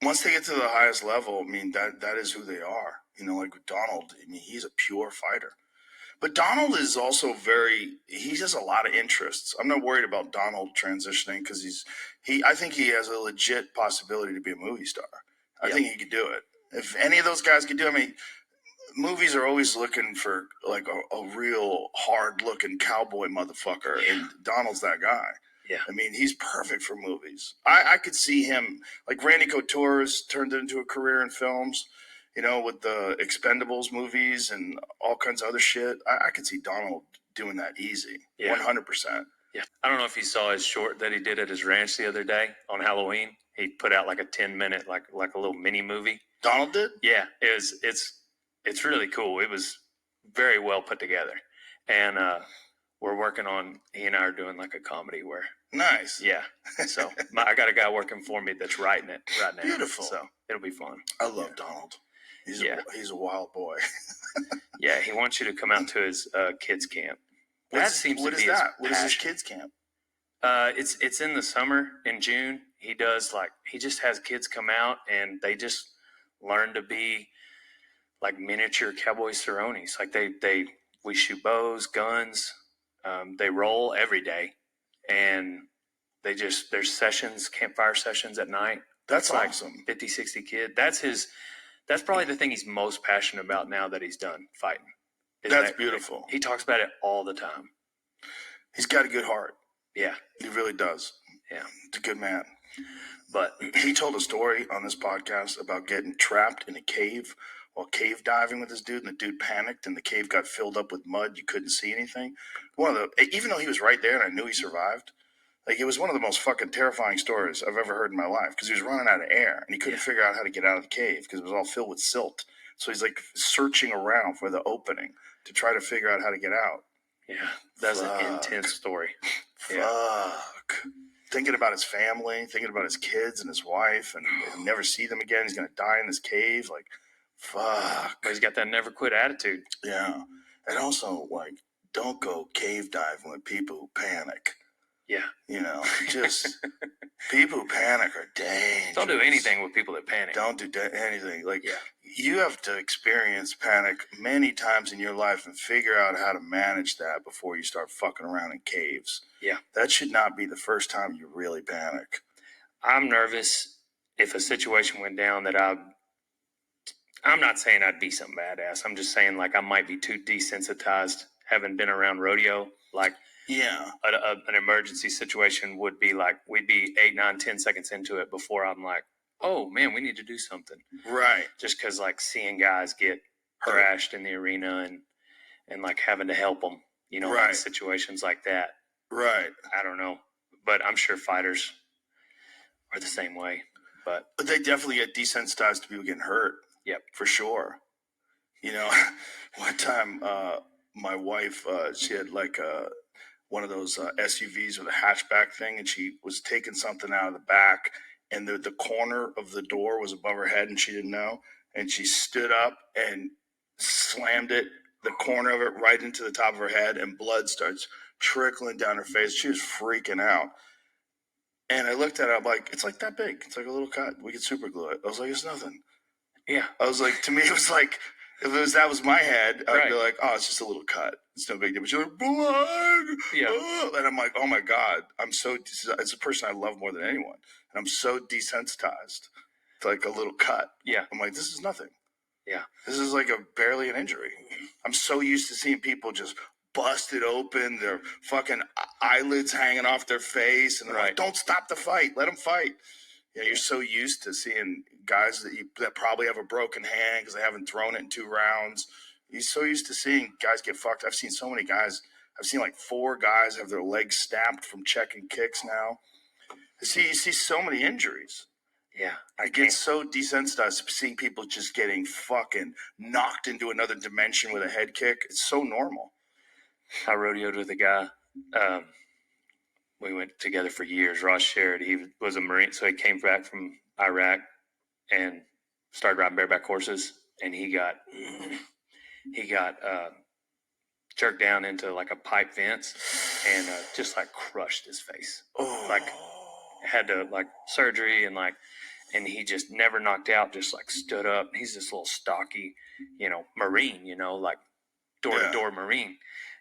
once they get to the highest level, I mean, that is who they are. You know, like with Donald, I mean, he's a pure fighter. But Donald is also he has a lot of interests. I'm not worried about Donald transitioning because I think he has a legit possibility to be a movie star. I think he could do it. If any of those guys could do it, I mean, movies are always looking for like a real hard looking cowboy motherfucker. Yeah. And Donald's that guy. Yeah. I mean, he's perfect for movies. I could see him, like Randy Couture's turned it into a career in films, you know, with the Expendables movies and all kinds of other shit. I could see Donald doing that easy. Yeah. 100%. Yeah. I don't know if you saw his short that he did at his ranch the other day on Halloween. He put out like a 10-minute, like a little mini movie. Donald did? Yeah. It's really cool. It was very well put together. And we're working on, he and I are doing like a comedy where. Nice. Yeah. So I got a guy working for me that's writing it right now. Beautiful. So it'll be fun. I love Donald. He's a wild boy. Yeah. He wants you to come out to his kids camp. What is that? What is his kids camp? It's in the summer in June. He just has kids come out and they just learn to be like miniature Cowboy Cerrones. Like we shoot bows, guns. They roll every day, and there's sessions, campfire sessions at night. That's awesome. 50, 60 kids. That's probably the thing he's most passionate about now that he's done fighting. That's beautiful. He talks about it all the time. He's got a good heart. Yeah. He really does. Yeah. He's a good man. But he told a story on this podcast about getting trapped in a cave while cave diving with this dude, and the dude panicked and the cave got filled up with mud. You couldn't see anything. Even though he was right there and I knew he survived, like it was one of the most fucking terrifying stories I've ever heard in my life because he was running out of air and he couldn't figure out how to get out of the cave because it was all filled with silt. So he's like searching around for the opening to try to figure out how to get out. Yeah, that's an intense story. Fuck. Thinking about his family, thinking about his kids and his wife, and he'll never see them again. He's going to die in this cave. Like, fuck. But he's got that never quit attitude. Yeah. And also, like, don't go cave diving with people who panic. Yeah. You know, just people who panic are dangerous. Don't do anything with people that panic. Don't do anything. Like, you have to experience panic many times in your life and figure out how to manage that before you start fucking around in caves. Yeah. That should not be the first time you really panic. I'm nervous if a situation went down that I'm not saying I'd be some badass. I'm just saying like I might be too desensitized having been around rodeo. Like, an emergency situation would be like we'd be 8, 9, 10 seconds into it before I'm like, oh man, we need to do something. Right. Just because like seeing guys get thrashed in the arena and like having to help them, you know, in situations like that. Right. I don't know, but I'm sure fighters are the same way. But they definitely get desensitized to people getting hurt. Yep, for sure. You know, one time my wife, she had like one of those SUVs with a hatchback thing, and she was taking something out of the back, and the corner of the door was above her head, and she didn't know, and she stood up and slammed the corner of it right into the top of her head, and blood starts trickling down her face. She was freaking out. And I looked at it, I'm like, it's like that big. It's like a little cut. We could super glue it. I was like, it's nothing. Yeah. I was like, to me, it was like, if that was my head, I'd be like, oh, it's just a little cut. It's no big deal. But she's like, blood. Yeah. And I'm like, oh my God. It's a person I love more than anyone. And I'm so desensitized to like a little cut. Yeah. I'm like, this is nothing. Yeah. This is like barely an injury. I'm so used to seeing people just busted open, their fucking eyelids hanging off their face. And they're like, don't stop the fight. Let them fight. Yeah, you're so used to seeing guys that probably have a broken hand because they haven't thrown it in 2 rounds. You're so used to seeing guys get fucked. I've seen so many guys. I've seen like 4 guys have their legs snapped from checking kicks now. You see so many injuries. Yeah. I get so desensitized to seeing people just getting fucking knocked into another dimension with a head kick. It's so normal. I rodeoed with a guy. We went together for years. Ross Sherrod, he was a Marine, so he came back from Iraq and started riding bareback horses. And he got jerked down into like a pipe fence and just like crushed his face. Oh. Like had to like surgery and like and he just never knocked out, just like stood up. He's this little stocky, Marine, like door-to-door Marine.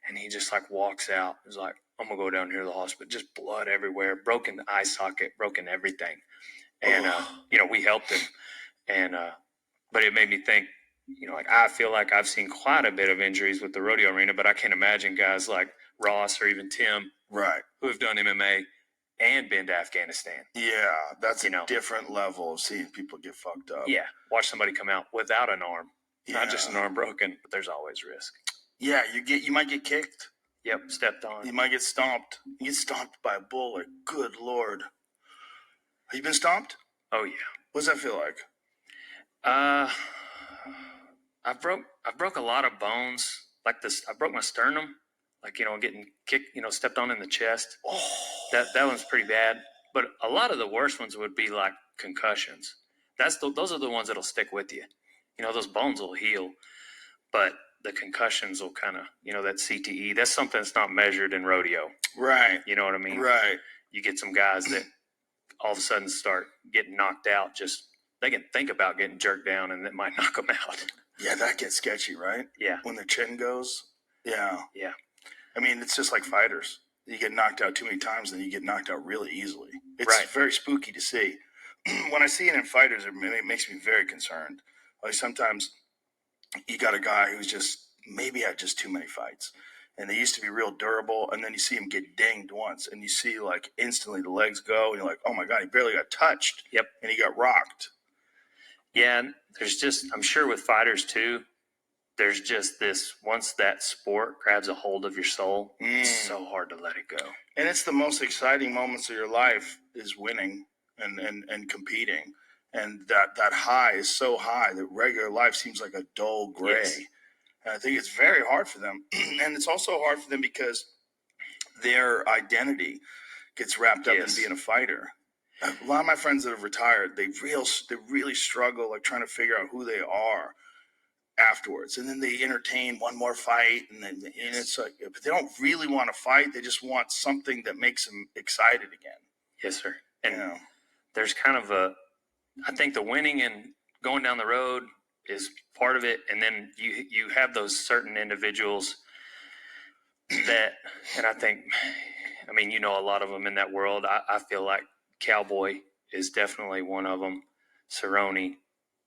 And he just like walks out. He's like, I'm going to go down here to the hospital. Just blood everywhere, broken eye socket, broken everything. And, we helped him. And, but it made me think, like I feel like I've seen quite a bit of injuries with the rodeo arena, but I can't imagine guys like Ross or even Tim, right, who have done MMA and been to Afghanistan. Yeah, that's a different level of seeing people get fucked up. Yeah, watch somebody come out without an arm, not just an arm broken, but there's always risk. Yeah, you might get kicked. Yep, stepped on. You might get stomped. You get stomped by a bull. Good Lord. Have you been stomped? Oh yeah. What does that feel like? I broke a lot of bones. Like this, I broke my sternum. Like getting kicked, stepped on in the chest. Oh, that one's pretty bad. But a lot of the worst ones would be like concussions. Those are the ones that'll stick with you. Those bones will heal, but the concussions will kind of, that CTE. That's something that's not measured in rodeo. Right. You know what I mean? Right. You get some guys that all of a sudden start getting knocked out. Just they can think about getting jerked down, and it might knock them out. Yeah, that gets sketchy, right? Yeah. When the chin goes. Yeah. Yeah. I mean, it's just like fighters. You get knocked out too many times, then you get knocked out really easily. It's very spooky to see. When I see it in fighters, it makes me very concerned. Like sometimes you got a guy who's just maybe had just too many fights, and they used to be real durable, and then you see him get dinged once, and you see like instantly the legs go, and you're like, oh my God, he barely got touched. Yep. And he got rocked. Yeah, and I'm sure with fighters too, there's just this, once that sport grabs a hold of your soul, it's so hard to let it go. And it's the most exciting moments of your life is winning and competing. And that high is so high that regular life seems like a dull gray. Yes. And I think it's very hard for them. And it's also hard for them because their identity gets wrapped up in being a fighter. A lot of my friends that have retired, they really struggle like trying to figure out who they are afterwards, and then they entertain one more fight, and it's like, but they don't really want to fight. They just want something that makes them excited again. Yes, sir. And there's kind of I think the winning and going down the road is part of it, and then you have those certain individuals that, and I mean, a lot of them in that world. I feel like Cowboy is definitely one of them, Cerrone,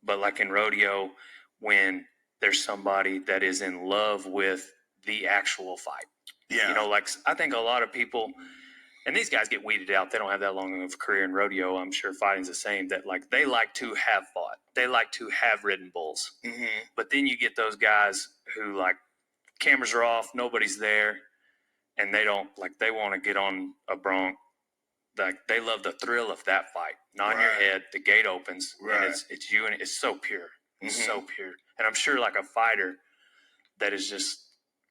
but like in rodeo, when there's somebody that is in love with the actual fight. Yeah. Like I think a lot of people, and these guys get weeded out. They don't have that long of a career in rodeo. I'm sure fighting's the same, that like they like to have fought. They like to have ridden bulls. Mm-hmm. But then you get those guys who like cameras are off, nobody's there, and they don't they want to get on a bronc. Like they love the thrill of that fight. Not in your head, the gate opens, and it's you, and it's so pure. It's so pure. And I'm sure like a fighter that is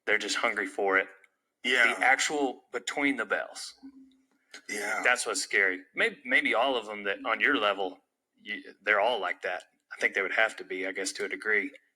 they're just hungry for it. Yeah. The actual between the bells. Yeah. That's what's scary. Maybe all of them that on your level, they're all like that. I think they would have to be, I guess, to a degree.